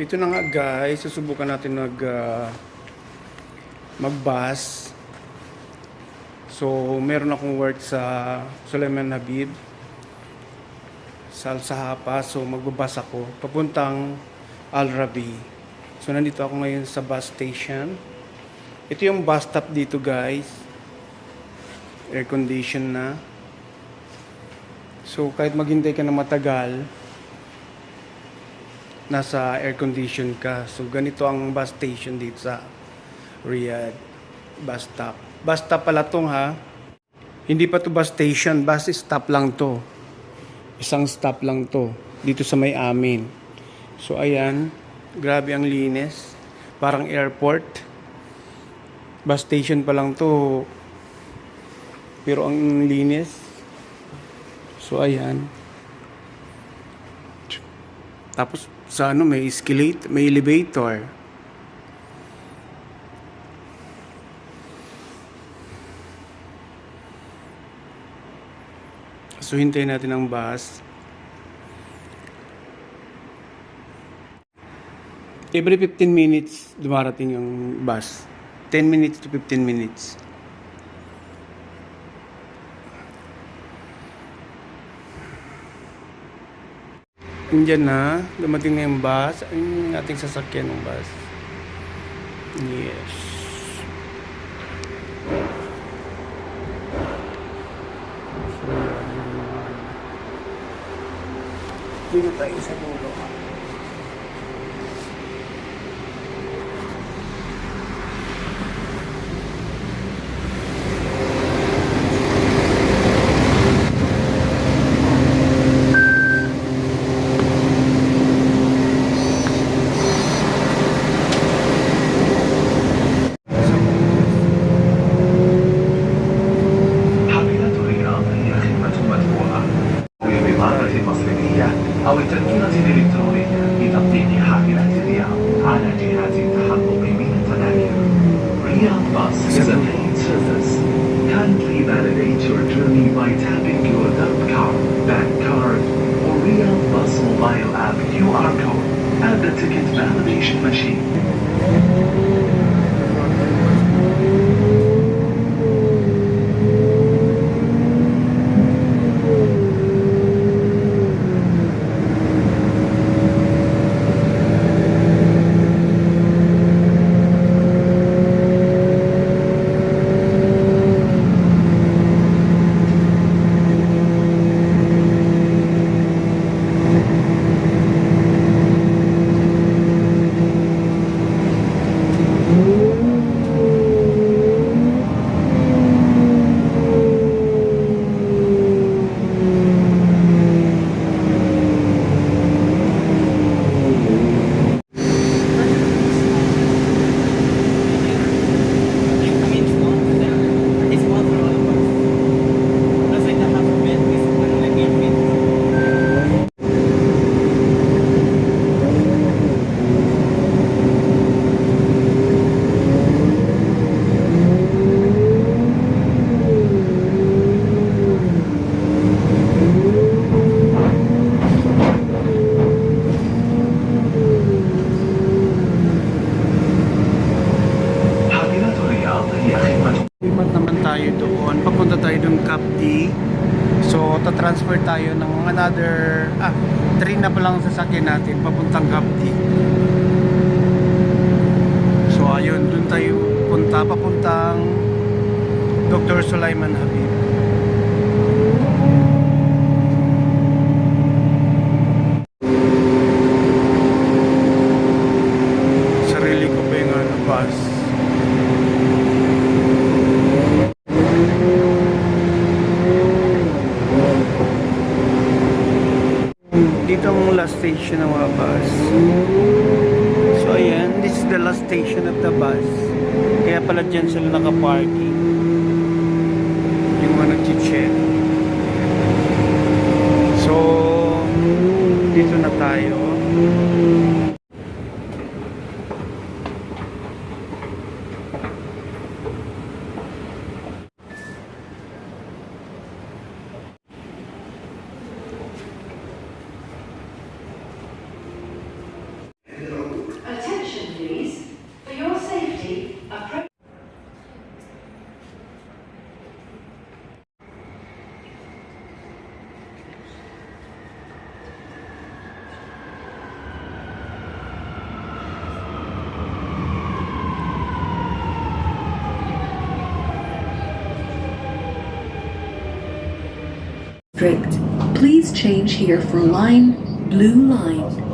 So ito na nga guys, susubukan natin mag-bus. So meron akong work sa Sulaiman Habib sa Alsahapa. So magbabas ako papuntang Al Rabi. So nandito ako ngayon sa bus station. Ito yung bus stop dito guys. Air condition na. So kahit maghintay ka na matagal, nasa air condition ka. So ganito ang bus station dito sa Riyadh. Bus stop. Bus stop pala tong ha. Hindi pa to bus station. Bus stop lang to. Isang stop lang to. Dito sa may amin. So ayan. Grabe ang linis. Parang airport. Bus station pa lang to. Pero ang linis. So ayan. Tapos sa ano may escalator, may elevator. So hintayin natin ang bus. Every 15 minutes dumarating yung bus. 10 minutes to 15 minutes. Indiyan na, dumating na yung bus. Ayun yung ating sasakyan ng bus. Yes. Dito tayo sa dulo. أو التذكرة الإلكترونية لتطبيق حافلات الرياض على جهاز التحقق من التذاكر. Riyadh Bus is a paid service. Kindly validate your journey by tapping your debit card, bank card, or Riyadh Bus mobile app QR code at the ticket validation machine. Lipat naman tayo doon. Papunta tayo doon Kapdi. So, tatransfer tayo ng another 3 na palang sasakyan natin papuntang Kapdi. So, ayun, doon tayo punta papuntang Dr. Sulaiman Habib. Sarili ko pa yung bus. Dito ang last station ng mga bus. So ayan, this is the last station of the bus. Kaya pala dyan sila naka-parking. Yung mga nag-check. So, dito na tayo. District. Please change here for line Blue Line.